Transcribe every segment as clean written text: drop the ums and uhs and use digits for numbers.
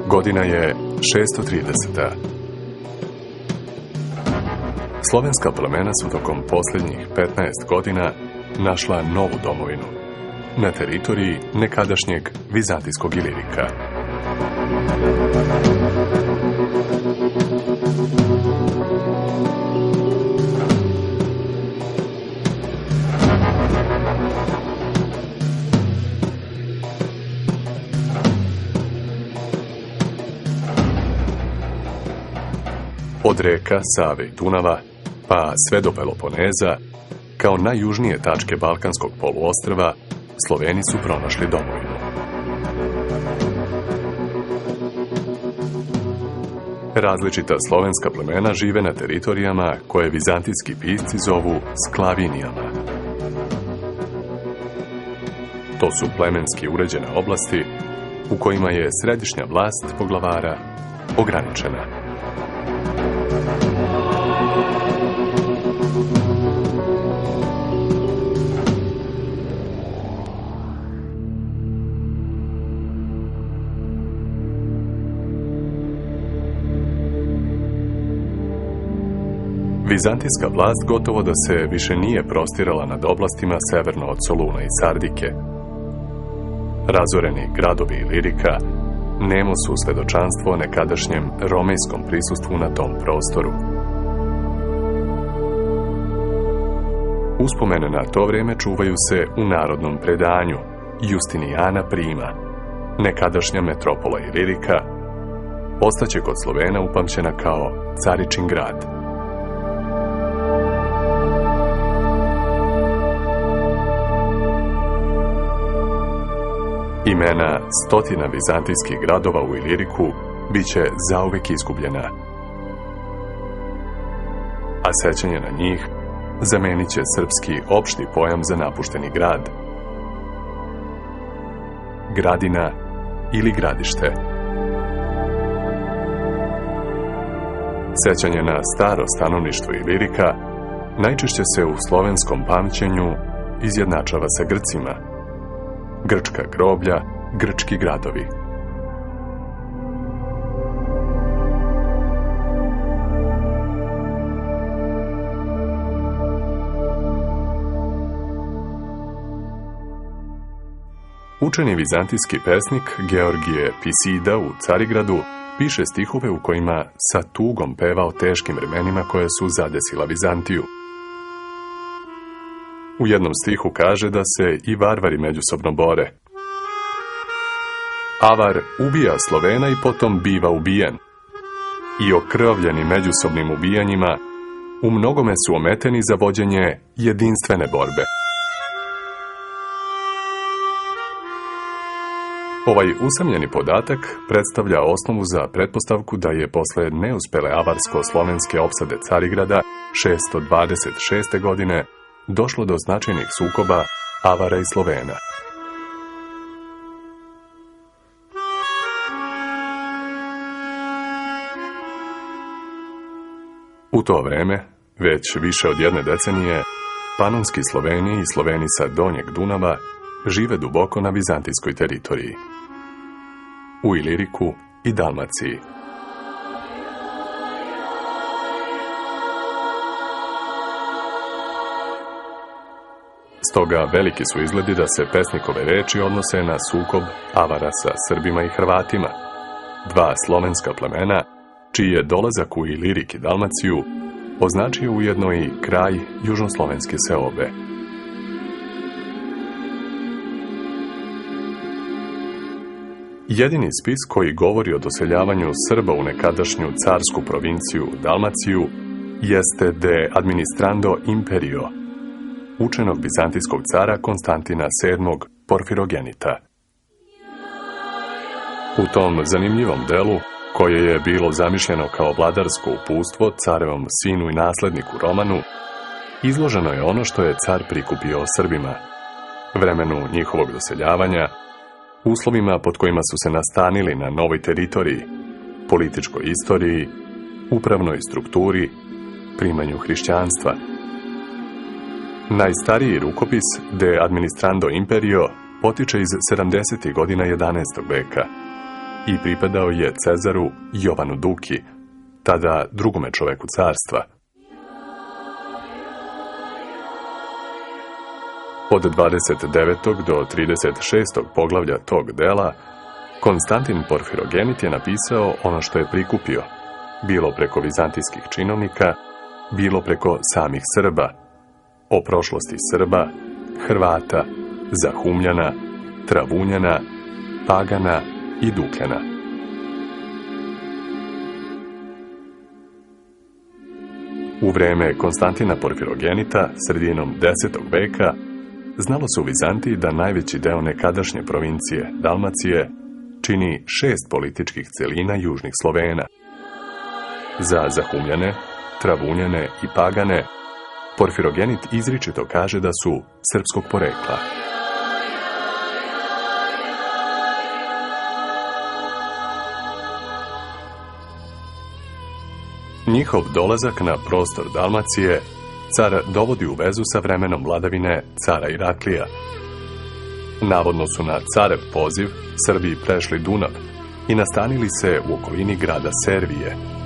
Godina je 630. Slovenska plemena su tokom posljednjih 15 godina našla novu domovinu na teritoriji nekadašnjeg vizantijskog Ilirika. Od reka Save i Dunava, pa sve do Peloponeza, kao najjužnije tačke Balkanskog poluostrva, Sloveni su pronašli domovinu. Različita slovenska plemena žive na teritorijama koje vizantijski pisci zovu Sklavinijama. To su plemenski uređene oblasti u kojima je središnja vlast poglavara ograničena. Vizantijska vlast gotovo da se više nije prostirala nad oblastima severno od Soluna i Sardike. Razoreni gradovi Ilirika nemo su svedočanstvo nekadašnjem romejskom prisustvu na tom prostoru. Uspomene na to vrijeme čuvaju se u narodnom predanju Justinijana Prima, nekadašnja metropola Ilirika, ostaće kod Slovena upamćena kao Caričin grad. Imena stotina vizantijskih gradova u Iliriku bit će zauvek izgubljena, a sećanje na njih zamenit će srpski opšti pojam za napušteni grad, gradina ili gradište. Sećanje na staro stanovništvo Ilirika najčešće se u slovenskom pamćenju izjednačava sa Grcima. Grčka groblja, grčki gradovi. Učeni vizantijski pesnik Georgije Pisida u Carigradu piše stihove u kojima sa tugom peva o teškim vremenima koje su zadesila Vizantiju. U jednom stihu kaže da se i varvari međusobno bore. Avar ubija Slovena i potom biva ubijen. I okrvljeni međusobnim ubijanjima, u mnogome su ometeni za vođenje jedinstvene borbe. Ovaj usamljeni podatak predstavlja osnovu za pretpostavku da je posle neuspele avarsko-slovenske opsade Carigrada 626. godine došlo do značajnih sukoba Avara i Slovena. U to vreme, već više od jedne decenije, panonski Sloveni i Sloveni sa Donjeg Dunava žive duboko na vizantijskoj teritoriji, u Iliriku i Dalmaciji. Stoga veliki su izgledi da se pesnikove reči odnose na sukob Avara sa Srbima i Hrvatima, dva slovenska plemena, čiji je dolazak u Ilirik i Dalmaciju označio ujedno i kraj južnoslovenske seobe. Jedini spis koji govori o doseljavanju Srba u nekadašnju carsku provinciju Dalmaciju jeste De administrando imperio, učenog bizantijskog cara Konstantina VII. Porfirogenita. U tom zanimljivom delu, koje je bilo zamišljeno kao vladarsko uputstvo carevom sinu i nasledniku Romanu, izloženo je ono što je car prikupio o Srbima, vremenu njihovog doseljavanja, uslovima pod kojima su se nastanili na novoj teritoriji, političkoj istoriji, upravnoj strukturi, primanju hrišćanstva. Najstariji rukopis De administrando imperio potiče iz 70. godina 11. veka i pripadao je Cezaru Jovanu Duki, tada drugome čoveku carstva. Od 29. do 36. poglavlja tog dela Konstantin Porfirogenit je napisao ono što je prikupio, bilo preko vizantijskih činovnika, bilo preko samih Srba, o prošlosti Srba, Hrvata, Zahumljana, Travunjana, Pagana i Dukljana. U vreme Konstantina Porfirogenita, sredinom 10. veka, znalo se u Vizantiji da najveći deo nekadašnje provincije Dalmacije čini 6 političkih celina južnih Slovena. Za Zahumljane, Travunjane i Pagane Porfirogenit izričito kaže da su srpskog porekla. Njihov dolazak na prostor Dalmacije car dovodi u vezu sa vremenom vladavine cara Iraklija. Navodno su na carev poziv Srbi prešli Dunav i nastanili se u okolini grada Servije.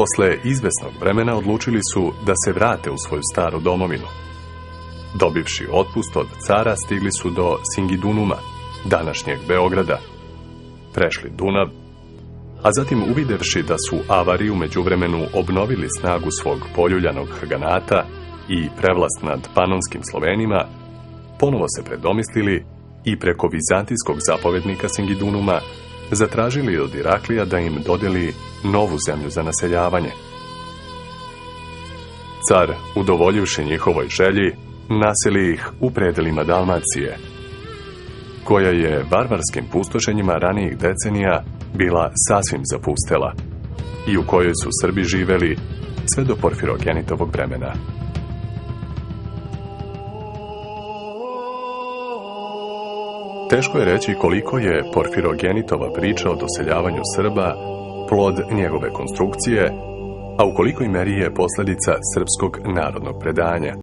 Posle izvesnog vremena odlučili su da se vrate u svoju staru domovinu. Dobivši otpust od cara, stigli su do Singidunuma, današnjeg Beograda, prešli Dunav, a zatim uvidevši da su Avari u međuvremenu obnovili snagu svog poljuljanog Hrganata i prevlast nad panonskim Slovenima, ponovo se predomislili i preko vizantijskog zapovednika Singidunuma zatražili od Iraklija da im dodeli novu zemlju za naseljavanje. Car, udovoljivši njihovoj želji, naseli ih u predelima Dalmacije, koja je barbarskim pustošenjima ranijih decenija bila sasvim zapustela i u kojoj su Srbi živeli sve do Porfirogenitovog vremena. Teško je reći koliko je Porfirogenitova priča o doseljavanju Srba plod njegove konstrukcije, a u kolikoj meri je posljedica srpskog narodnog predanja.